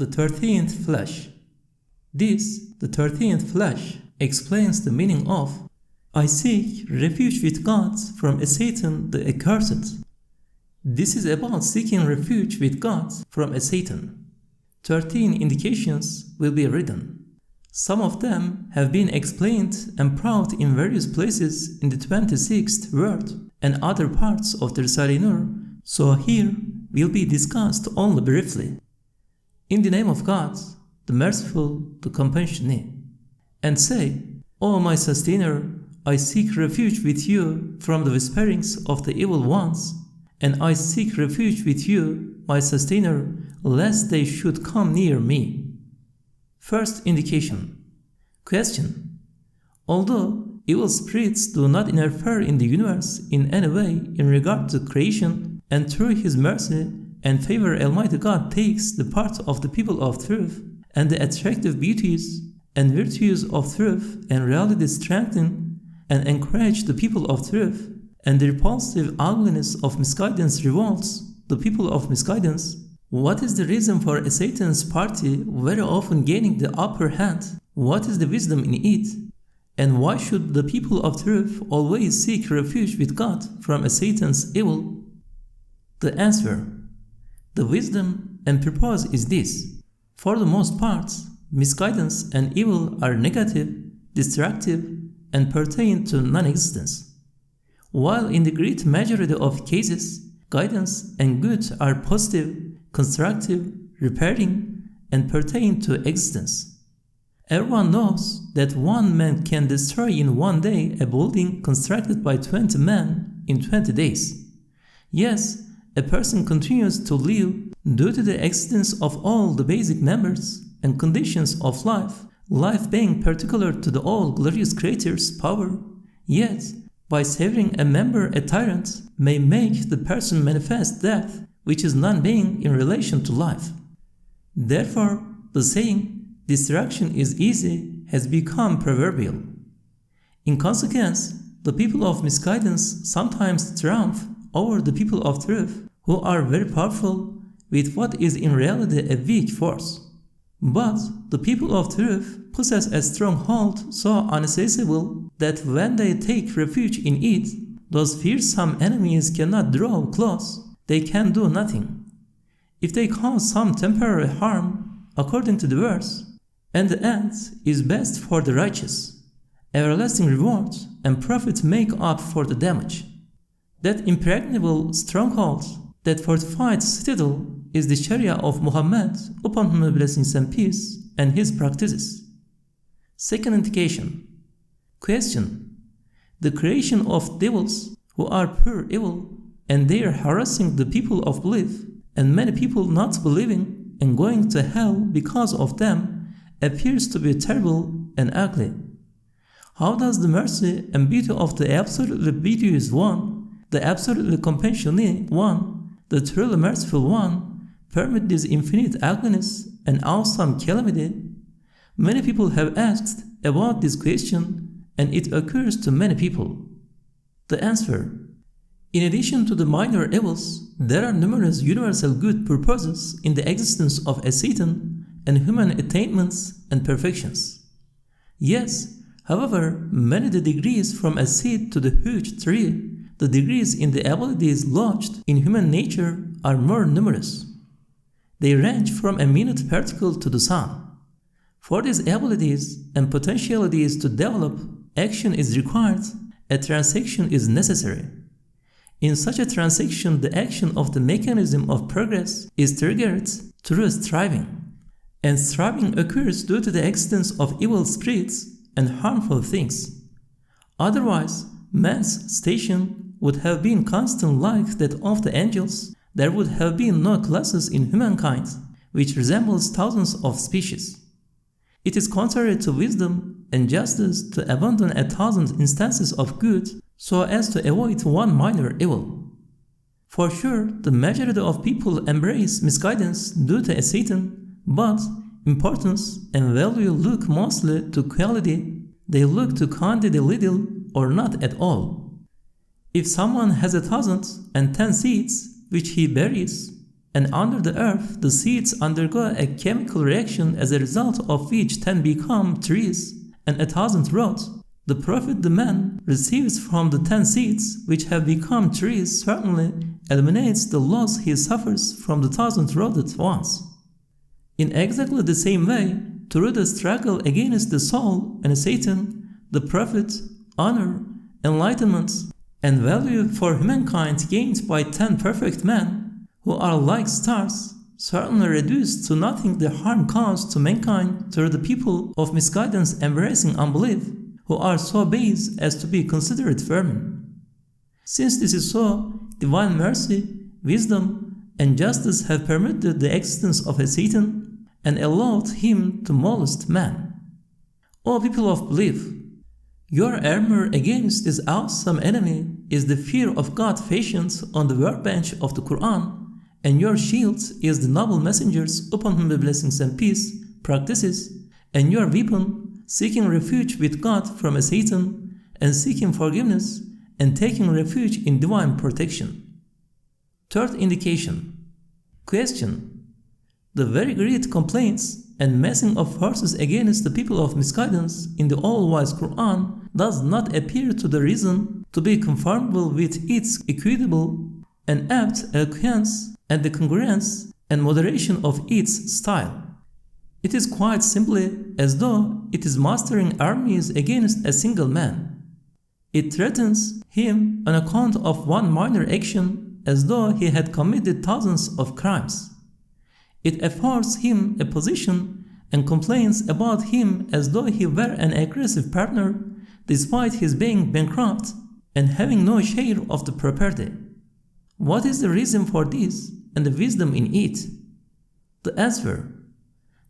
The 13th flash. This, the 13th flash, explains the meaning of I seek refuge with God from Satan the accursed. This is about seeking refuge with God from Satan. 13 indications will be written. Some of them have been explained and proved in various places in the 26th word and other parts of the Risale-i Nur, so here will be discussed only briefly. In the name of God, the merciful, the compassionate, and say, O my sustainer, I seek refuge with you from the whisperings of the evil ones, and I seek refuge with you, my sustainer, lest they should come near me. First indication. Question. Although evil spirits do not interfere in the universe in any way in regard to creation, and through His mercy and favor Almighty God takes the part of the people of truth, and the attractive beauties and virtues of truth and reality strengthen and encourage the people of truth, and the repulsive ugliness of misguidance revolts the people of misguidance, what is the reason for Satan's party very often gaining the upper hand? What is the wisdom in it? And why should the people of truth always seek refuge with God from Satan's evil? The answer. The wisdom and purpose is this. For the most part, misguidance and evil are negative, destructive, and pertain to non-existence, while in the great majority of cases, guidance and good are positive, constructive, repairing, and pertain to existence. Everyone knows that one man can destroy in one day a building constructed by 20 men in 20 days. Yes, a person continues to live due to the existence of all the basic members and conditions of life being particular to the all-glorious Creator's power, yet, by severing a member a tyrant may make the person manifest death, which is non-being in relation to life. Therefore, the saying, destruction is easy, has become proverbial. In consequence, the people of misguidance sometimes triumph over the people of truth, who are very powerful with what is in reality a weak force. But the people of truth possess a stronghold so unassailable that when they take refuge in it, those fearsome enemies cannot draw close, they can do nothing. If they cause some temporary harm, according to the verse, and the end is best for the righteous, everlasting reward and profit make up for the damage. That impregnable stronghold, that fortified citadel, is the Sharia of Muhammad, upon whom blessings and peace, and his practices. Second indication. Question. The creation of devils, who are pure evil, and they are harassing the people of belief, and many people not believing and going to hell because of them, appears to be terrible and ugly. How does the mercy and beauty of the absolutely beauteous one, the absolutely compassionate one, the truly merciful one, permit this infinite ugliness and awesome calamity? Many people have asked about this question, and it occurs to many people. The answer. In addition to the minor evils, there are numerous universal good purposes in the existence of a Satan and human attainments and perfections. Yes, however, many the degrees from a seed to the huge tree, the degrees in the abilities lodged in human nature are more numerous. They range from a minute particle to the sun. For these abilities and potentialities to develop, action is required, a transaction is necessary. In such a transaction, the action of the mechanism of progress is triggered through striving, and striving occurs due to the existence of evil spirits and harmful things. Otherwise, man's station would have been constant like that of the angels. There would have been no classes in humankind, which resembles thousands of species. It is contrary to wisdom and justice to abandon 1,000 instances of good so as to avoid one minor evil. For sure, the majority of people embrace misguidance due to a Satan, but importance and value look mostly to quality, they look to quantity little or not at all. If someone has 1,010 seeds, which he buries, and under the earth the seeds undergo a chemical reaction as a result of which 10 become trees and 1,000 rods. The profit the man receives from the 10 seeds which have become trees certainly eliminates the loss he suffers from the 1,000 rotted ones. In exactly the same way, through the struggle against the soul and Satan, the profit, honor, enlightenment, and value for humankind gained by 10 perfect men, who are like stars, certainly reduced to nothing the harm caused to mankind through the people of misguidance embracing unbelief, who are so base as to be considered vermin. Since this is so, divine mercy, wisdom, and justice have permitted the existence of a Satan and allowed him to molest man. O people of belief, your armor against this awesome enemy is the fear of God fashioned on the workbench of the Quran, and your shield is the noble messengers upon whom the blessings and peace practices, and your weapon seeking refuge with God from a Satan, and seeking forgiveness, and taking refuge in divine protection. Third indication. Question. The very great complaints and massing of forces against the people of misguidance in the all-wise Quran does not appear to the reason to be conformable with its equitable and apt eloquence and the congruence and moderation of its style. It is quite simply as though it is mustering armies against a single man. It threatens him on account of one minor action as though he had committed thousands of crimes. It affords him a position and complains about him as though he were an aggressive partner despite his being bankrupt and having no share of the property. What is the reason for this and the wisdom in it? The answer.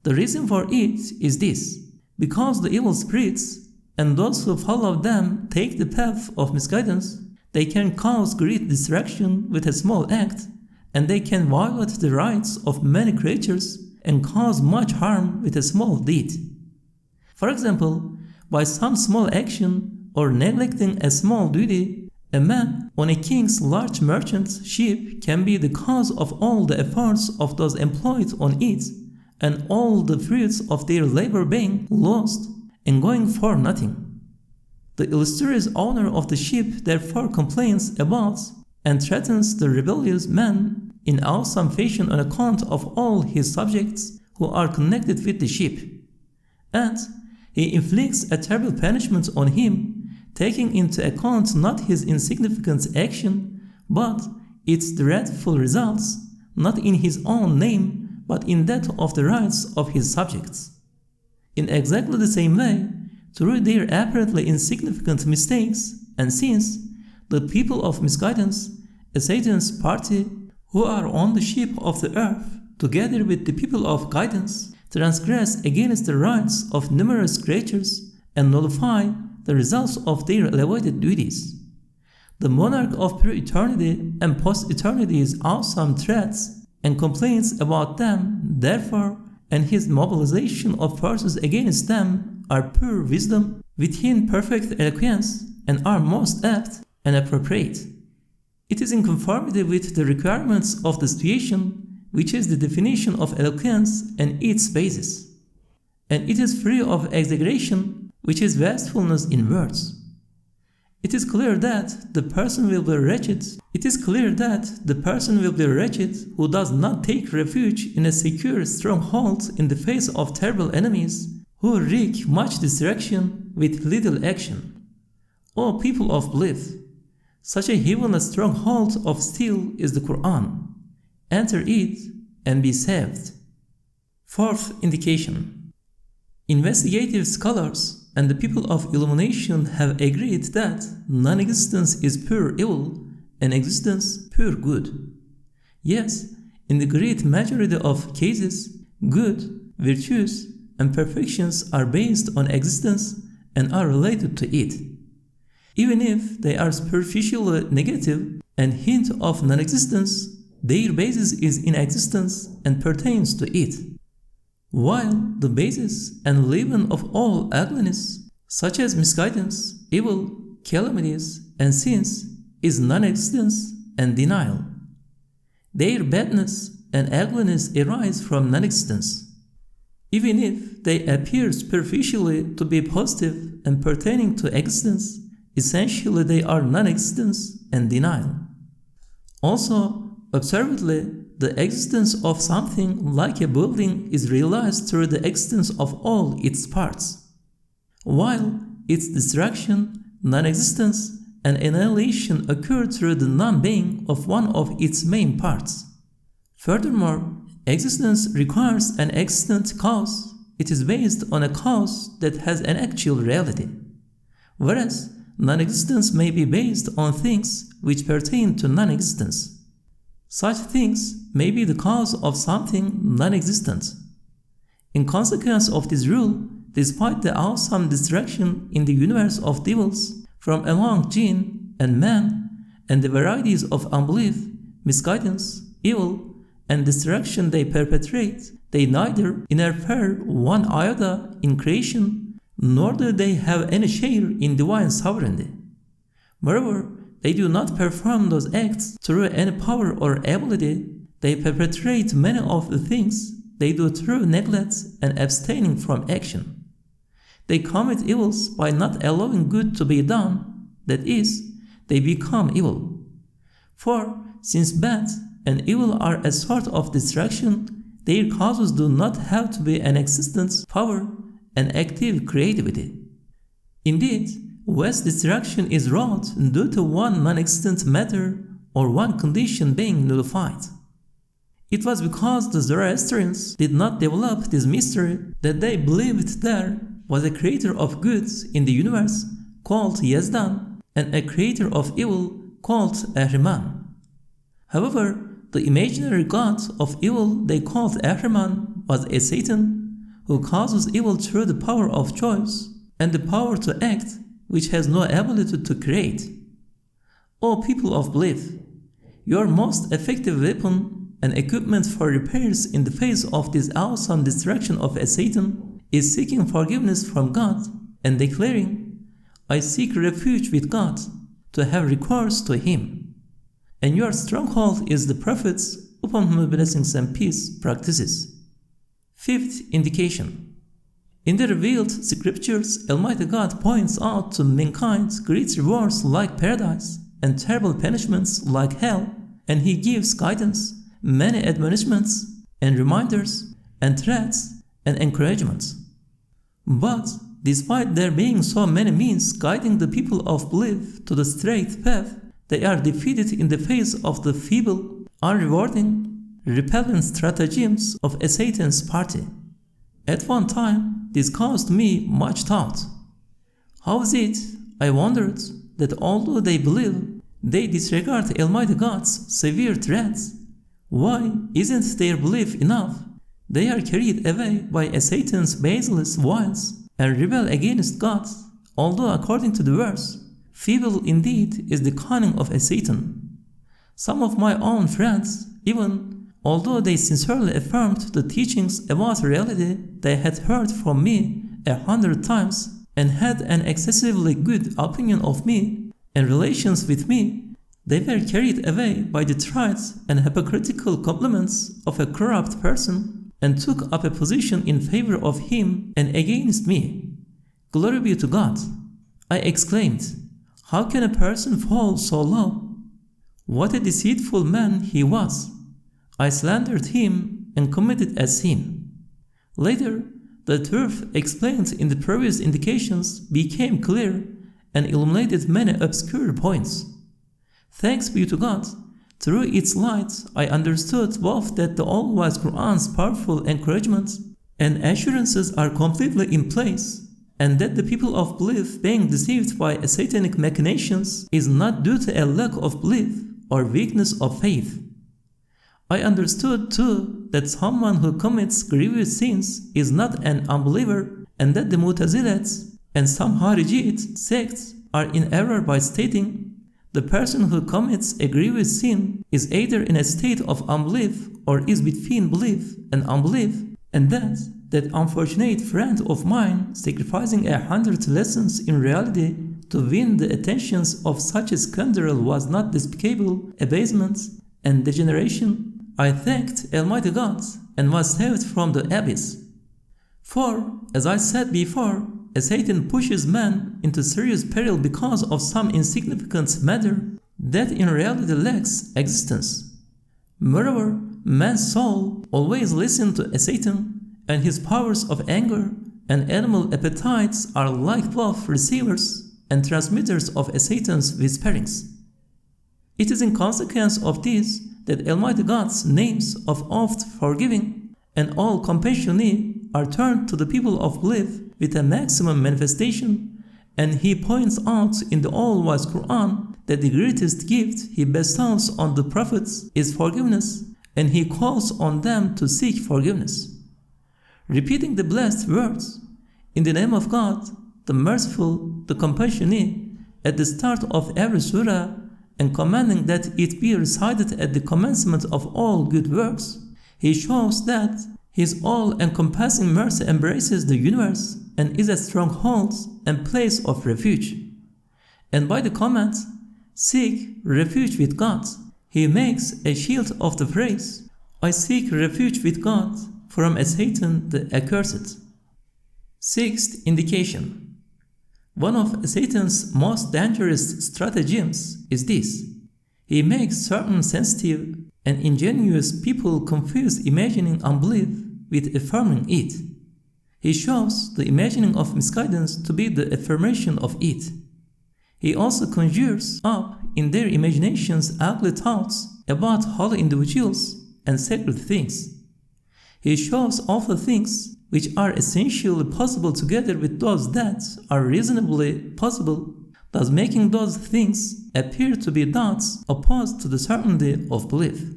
The reason for it is this: because the evil spirits and those who follow them take the path of misguidance, they can cause great distraction with a small act, and they can violate the rights of many creatures and cause much harm with a small deed. For example, by some small action or neglecting a small duty, a man on a king's large merchant ship can be the cause of all the efforts of those employed on it, and all the fruits of their labor being lost and going for nothing. The illustrious owner of the ship therefore complains about and threatens the rebellious man in awesome fashion on account of all his subjects who are connected with the ship. And he inflicts a terrible punishment on him, taking into account not his insignificant action, but its dreadful results, not in his own name, but in that of the rights of his subjects. In exactly the same way, through their apparently insignificant mistakes and sins, the people of misguidance, Satan's party, who are on the ship of the earth, together with the people of guidance, transgress against the rights of numerous creatures and nullify the results of their elevated duties. The monarch of pre-eternity and post-eternity's awesome threats and complaints about them, therefore, and his mobilization of forces against them are pure wisdom within perfect eloquence and are most apt and appropriate. It is in conformity with the requirements of the situation, which is the definition of eloquence and its basis. And it is free of exaggeration, which is wastefulness in words. It is clear that the person will be wretched. It is clear that the person will be wretched who does not take refuge in a secure stronghold in the face of terrible enemies who wreak much distraction with little action. O people of belief, such a heavenly stronghold of steel is the Quran. Enter it and be saved. Fourth indication. Investigative scholars and the people of illumination have agreed that non-existence is pure evil and existence pure good. Yes, in the great majority of cases, good, virtues, and perfections are based on existence and are related to it. Even if they are superficially negative and hint of non-existence, their basis is in existence and pertains to it. While the basis and leaven of all ugliness, such as misguidance, evil, calamities, and sins, is non-existence and denial. Their badness and ugliness arise from non-existence. Even if they appear superficially to be positive and pertaining to existence, essentially they are non-existence and denial. Also, observedly, the existence of something like a building is realized through the existence of all its parts, while its destruction, non-existence, and annihilation occur through the non-being of one of its main parts. Furthermore, existence requires an existent cause. It is based on a cause that has an actual reality, whereas non-existence may be based on things which pertain to non-existence. Such things may be the cause of something non-existent. In consequence of this rule, despite the awesome destruction in the universe of devils from among jinn and man, and the varieties of unbelief, misguidance, evil, and destruction they perpetrate, they neither interfere one iota in creation, nor do they have any share in divine sovereignty. Moreover, they do not perform those acts through any power or ability. They perpetrate many of the things they do through neglect and abstaining from action. They commit evils by not allowing good to be done, that is, they become evil. For since bad and evil are a sort of destruction, their causes do not have to be an existence, power, and active creativity. Indeed, West destruction is wrought due to one non-existent matter or one condition being nullified. It was because the Zoroastrians did not develop this mystery that they believed there was a creator of good in the universe called Yazdan and a creator of evil called Ahriman. However, the imaginary god of evil they called Ahriman was a Satan who causes evil through the power of choice and the power to act, which has no ability to create. O people of belief, your most effective weapon and equipment for repairs in the face of this awesome destruction of a Satan is seeking forgiveness from God and declaring, I seek refuge with God, to have recourse to Him. And your stronghold is the prophets, upon whom blessings and peace practices. Fifth indication. In the revealed scriptures, Almighty God points out to mankind great rewards like paradise and terrible punishments like hell, and He gives guidance, many admonishments and reminders and threats and encouragements. But despite there being so many means guiding the people of belief to the straight path, they are defeated in the face of the feeble, unrewarding, repellent stratagems of a Satan's party. At one time, this caused me much thought. How is it, I wondered, that although they believe, they disregard Almighty God's severe threats? Why isn't their belief enough? They are carried away by a Satan's baseless wiles and rebel against God, although according to the verse, feeble indeed is the cunning of a Satan. Some of my own friends, even although they sincerely affirmed the teachings about reality they had heard from me 100 times and had an excessively good opinion of me and relations with me, they were carried away by the trite and hypocritical compliments of a corrupt person and took up a position in favor of him and against me. Glory be to God! I exclaimed, how can a person fall so low? What a deceitful man he was! I slandered him and committed a sin. Later, the truth explained in the previous indications became clear and illuminated many obscure points. Thanks be to God, through its light I understood both that the all-wise Quran's powerful encouragements and assurances are completely in place, and that the people of belief being deceived by satanic machinations is not due to a lack of belief or weakness of faith. I understood too that someone who commits grievous sins is not an unbeliever, and that the Mu'tazilats and some Harijit sects are in error by stating the person who commits a grievous sin is either in a state of unbelief or is between belief and unbelief, and that unfortunate friend of mine sacrificing 100 lessons in reality to win the attentions of such a scoundrel was not despicable abasement and degeneration. I thanked Almighty God and was saved from the abyss. For, as I said before, Satan pushes man into serious peril because of some insignificant matter that in reality lacks existence. Moreover, man's soul always listens to Satan, and his powers of anger and animal appetites are like both receivers and transmitters of Satan's whisperings. It is in consequence of this that Almighty God's names of oft forgiving and all compassionate are turned to the people of belief with a maximum manifestation, and he points out in the all-wise Quran that the greatest gift he bestows on the prophets is forgiveness, and he calls on them to seek forgiveness. Repeating the blessed words, "In the name of God, the merciful, the compassionate," at the start of every surah, and commanding that it be recited at the commencement of all good works, he shows that his all-encompassing mercy embraces the universe and is a stronghold and place of refuge. And by the command, "Seek refuge with God," he makes a shield of the phrase, "I seek refuge with God from Satan the accursed." Sixth indication. One of Satan's most dangerous stratagems is this: he makes certain sensitive and ingenuous people confuse imagining unbelief with affirming it. He shows the imagining of misguidance to be the affirmation of it. He also conjures up in their imaginations ugly thoughts about holy individuals and sacred things. He shows awful things which are essentially possible together with those that are reasonably possible, thus making those things appear to be doubts opposed to the certainty of belief.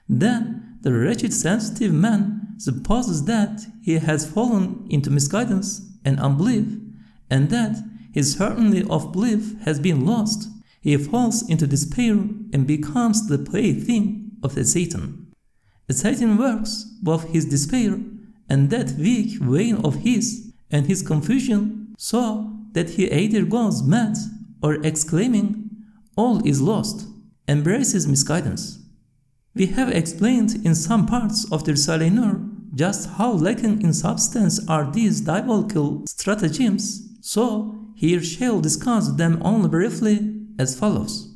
Then the wretched sensitive man supposes that he has fallen into misguidance and unbelief, and that his certainty of belief has been lost. He falls into despair and becomes the plaything of the Satan. Satan works both his despair and that weak vein of his and his confusion, so that he either goes mad or, exclaiming, "All is lost," embraces misguidance. We have explained in some parts of the Risale-i Nur just how lacking in substance are these diabolical stratagems, so here shall discuss them only briefly as follows.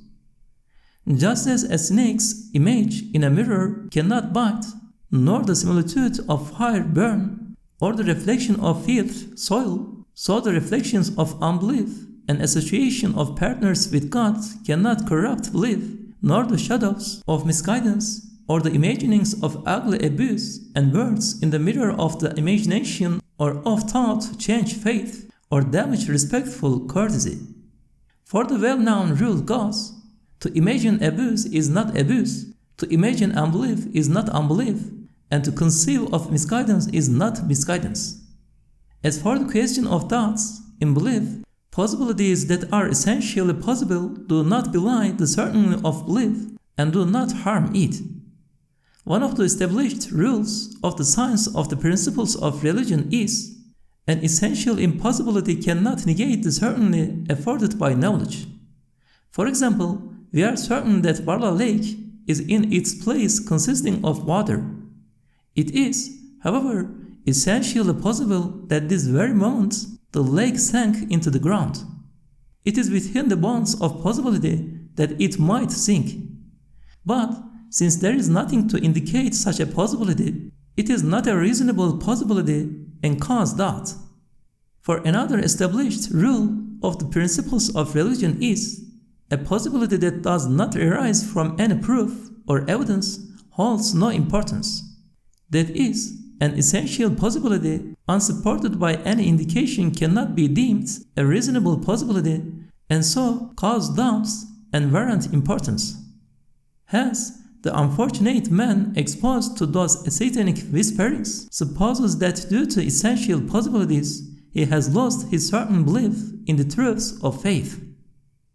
Just as a snake's image in a mirror cannot bite, nor the similitude of fire burn, or the reflection of filth soil, so the reflections of unbelief and association of partners with God cannot corrupt belief, nor the shadows of misguidance, or the imaginings of ugly abuse and words in the mirror of the imagination or of thought change faith, or damage respectful courtesy. For the well-known rule goes, to imagine abuse is not abuse, to imagine unbelief is not unbelief, and to conceive of misguidance is not misguidance. As for the question of doubts in belief, possibilities that are essentially possible do not belie the certainty of belief and do not harm it. One of the established rules of the science of the principles of religion is, an essential impossibility cannot negate the certainty afforded by knowledge. For example, we are certain that Barla Lake is in its place consisting of water. It is, however, essentially possible that this very moment the lake sank into the ground. It is within the bounds of possibility that it might sink. But since there is nothing to indicate such a possibility, it is not a reasonable possibility and cause doubt. For another established rule of the principles of religion is, a possibility that does not arise from any proof or evidence holds no importance. That is, an essential possibility unsupported by any indication cannot be deemed a reasonable possibility and so cause doubts and warrant importance. Hence, the unfortunate man exposed to those satanic whisperings supposes that due to essential possibilities, he has lost his certain belief in the truths of faith.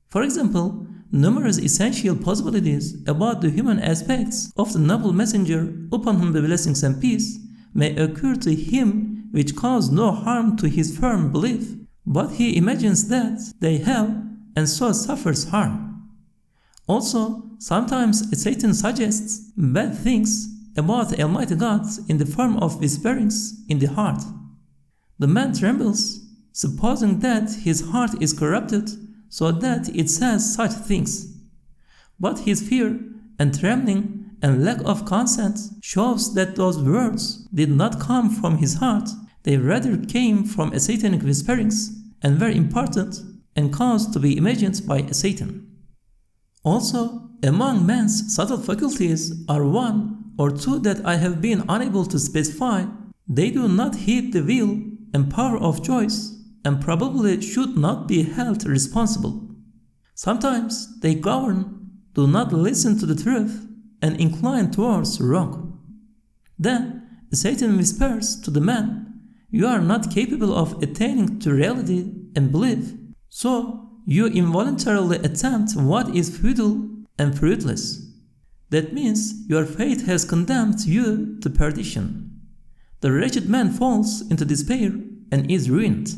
For example, numerous essential possibilities about the human aspects of the noble messenger, upon whom be blessings and peace, may occur to him which cause no harm to his firm belief, but he imagines that they have and so suffers harm. Also, sometimes Satan suggests bad things about Almighty God in the form of whisperings in the heart. The man trembles, supposing that his heart is corrupted so that it says such things. But his fear and trembling and lack of consent shows that those words did not come from his heart, they rather came from satanic whisperings and were important and caused to be imagined by Satan. Also, among man's subtle faculties are one or two that I have been unable to specify. They do not heed the will and power of choice and probably should not be held responsible. Sometimes they govern, do not listen to the truth, and incline towards wrong. Then Satan whispers to the man, "You are not capable of attaining to reality and belief, so you involuntarily attempt what is futile and fruitless. That means your fate has condemned you to perdition." The wretched man falls into despair and is ruined.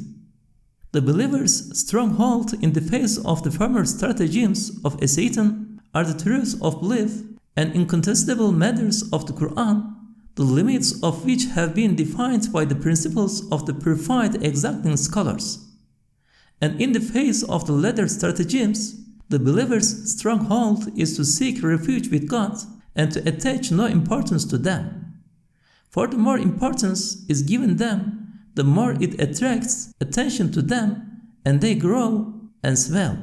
The believer's stronghold in the face of the former stratagems of Satan are the truths of belief and incontestable matters of the Quran, the limits of which have been defined by the principles of the purified exacting scholars. And in the face of the latter stratagems, the believer's stronghold is to seek refuge with God and to attach no importance to them. For the more importance is given them, the more it attracts attention to them, and they grow and swell.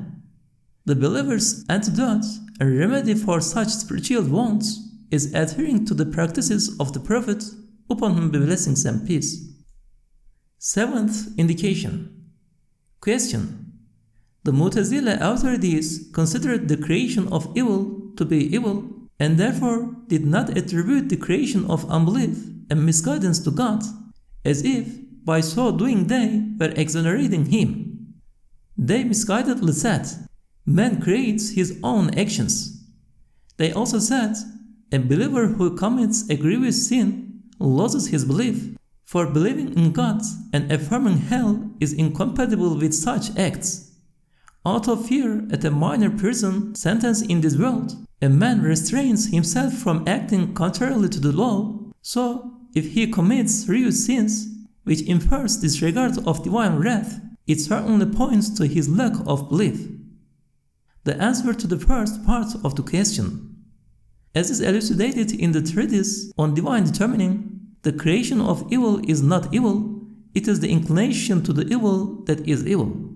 The believer's antidote and remedy for such spiritual wounds is adhering to the practices of the Prophet, upon whom be blessings and peace. Seventh indication. Question. The Mu'tazila authorities considered the creation of evil to be evil and therefore did not attribute the creation of unbelief and misguidance to God, as if by so doing they were exonerating him. They misguidedly said, man creates his own actions. They also said, a believer who commits a grievous sin loses his belief, for believing in God and affirming hell is incompatible with such acts. Out of fear at a minor prison sentence in this world, a man restrains himself from acting contrarily to the law, so if he commits serious sins, which infers disregard of divine wrath, it certainly points to his lack of belief. The answer to the first part of the question. As is elucidated in the treatise on divine determining, the creation of evil is not evil, it is the inclination to the evil that is evil.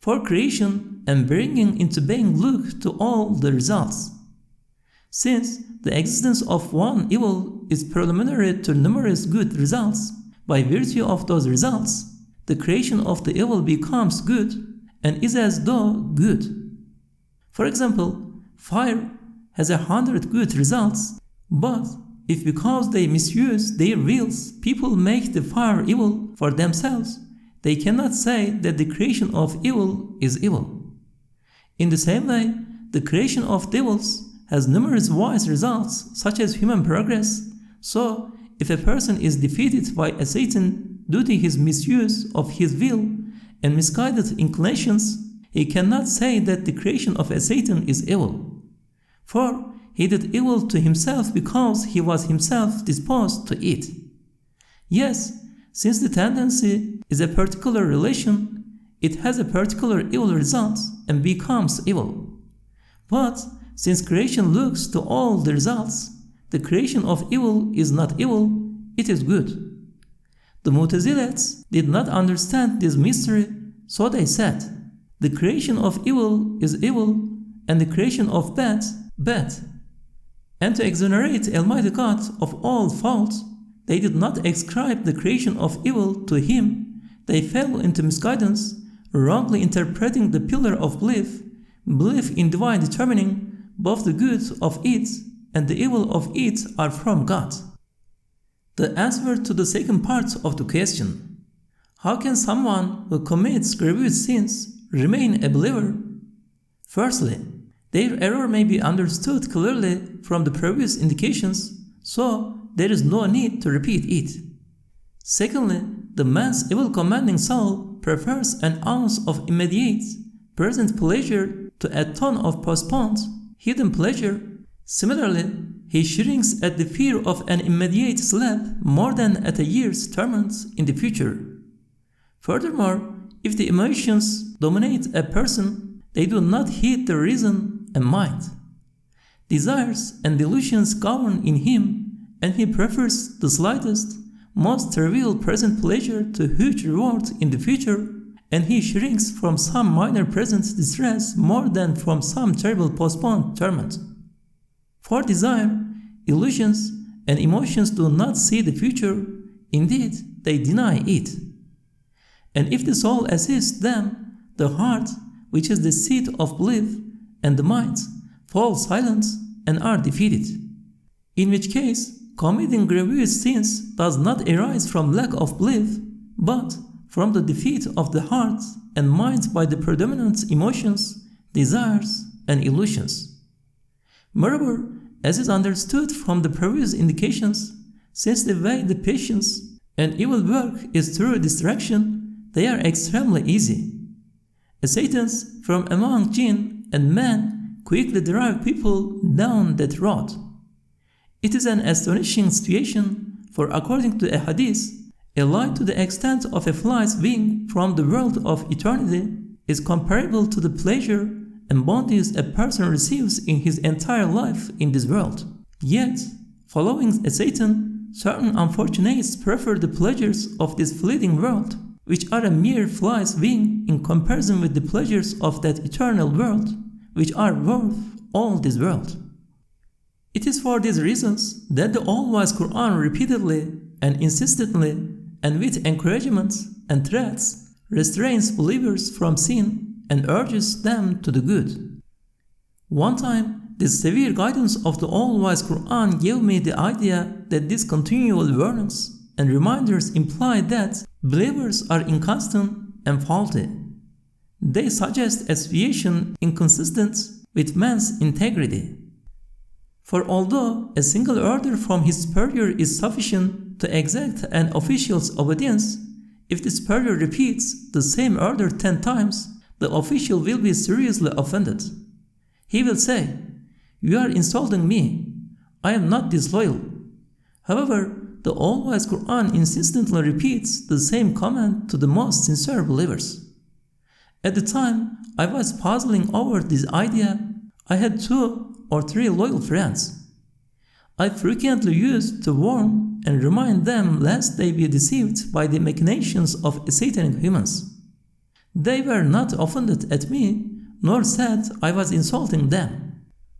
For creation and bringing into being look to all the results. Since the existence of one evil is preliminary to numerous good results, by virtue of those results, the creation of the evil becomes good and is as though good. For example, fire has 100 good results, but if because they misuse their wills, people make the fire evil for themselves, they cannot say that the creation of evil is evil. In the same way, the creation of devils has numerous wise results, such as human progress, so if a person is defeated by a Satan due to his misuse of his will and misguided inclinations, he cannot say that the creation of a Satan is evil. For he did evil to himself because he was himself disposed to it. Yes, since the tendency is a particular relation, it has a particular evil result and becomes evil. But since creation looks to all the results, the creation of evil is not evil, it is good. The Mu'tazilites did not understand this mystery, so they said, the creation of evil is evil, and the creation of bad, bad. And to exonerate Almighty God of all faults, they did not ascribe the creation of evil to him. They fell into misguidance, wrongly interpreting the pillar of belief in divine determining both the good of it and the evil of it are from God. The answer to the second part of the question, how can someone who commits grievous sins remain a believer? Firstly, their error may be understood clearly from the previous indications, so there is no need to repeat it. Secondly, the man's evil commanding soul prefers an ounce of immediate, present pleasure to a ton of postponed hidden pleasure. Similarly, he shrinks at the fear of an immediate slap more than at a year's torment in the future. Furthermore, if the emotions dominate a person, they do not heed the reason and mind. Desires and delusions govern in him, and he prefers the slightest, most trivial present pleasure to huge reward in the future, and he shrinks from some minor present distress more than from some terrible postponed torment. For desire, illusions, and emotions do not see the future, indeed, they deny it. And if the soul assists them, the heart, which is the seat of belief, and the mind, fall silent and are defeated. In which case, committing grievous sins does not arise from lack of belief, but from the defeat of the heart and mind by the predominant emotions, desires, and illusions. Moreover, as is understood from the previous indications, since the way the patience and evil work is through distraction, they are extremely easy. Ascetans from among jinn and men quickly drive people down that road. It is an astonishing situation, for according to a hadith, a light to the extent of a fly's wing from the world of eternity is comparable to the pleasure and bounties a person receives in his entire life in this world. Yet, following a Satan, certain unfortunates prefer the pleasures of this fleeting world, which are a mere fly's wing in comparison with the pleasures of that eternal world, which are worth all this world. It is for these reasons that the all-wise Quran repeatedly and insistently and with encouragement and threats restrains believers from sin and urges them to the good. One time, the severe guidance of the all-wise Quran gave me the idea that these continual warnings and reminders imply that believers are inconstant and faulty. They suggest association inconsistent with man's integrity. For although a single order from his superior is sufficient to exact an official's obedience, if the superior repeats the same order 10 times, the official will be seriously offended. He will say, "You are insulting me. I am not disloyal." However, the all-wise Quran insistently repeats the same command to the most sincere believers. At the time I was puzzling over this idea, I had 2 or 3 loyal friends. I frequently used to warn and remind them lest they be deceived by the machinations of satanic humans. They were not offended at me, nor said I was insulting them.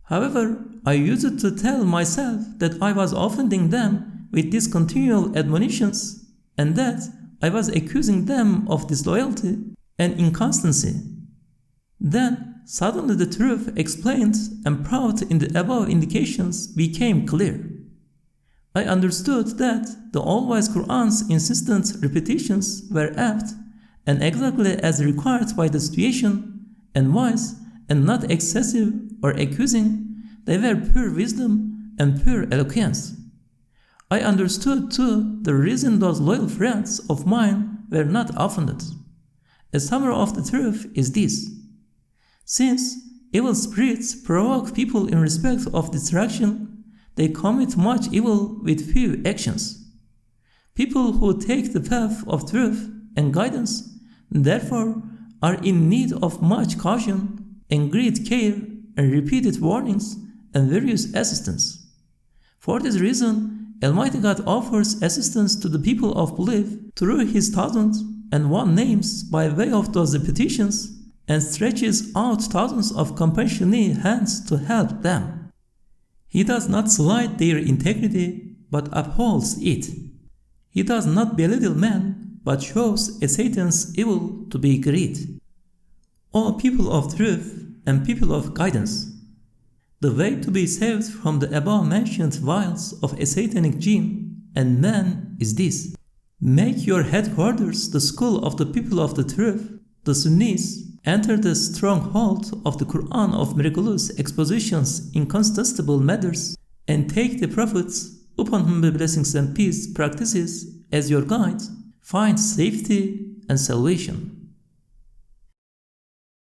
However, I used to tell myself that I was offending them with these continual admonitions, and that I was accusing them of disloyalty and inconstancy. Then, suddenly the truth explained and proved in the above indications became clear. I understood that the all-wise Quran's insistent repetitions were apt and exactly as required by the situation, and wise and not excessive or accusing. They were pure wisdom and pure eloquence. I understood too the reason those loyal friends of mine were not offended. A summary of the truth is this: since evil spirits provoke people in respect of distraction, they commit much evil with few actions. People who take the path of truth and guidance, therefore, are in need of much caution and great care and repeated warnings and various assistance. For this reason, Almighty God offers assistance to the people of belief through His 1,001 names by way of those repetitions, and stretches out thousands of compassionate hands to help them. He does not slight their integrity, but upholds it. He does not belittle man, but shows a Satan's evil to be great. O people of truth and people of guidance, the way to be saved from the above-mentioned wiles of a satanic jinn and man is this: make your headquarters the school of the people of the truth, the Sunnis. Enter the stronghold of the Quran of miraculous expositions in contestable matters, and take the prophets, upon whom be blessings and peace, practices as your guide. Find safety and salvation.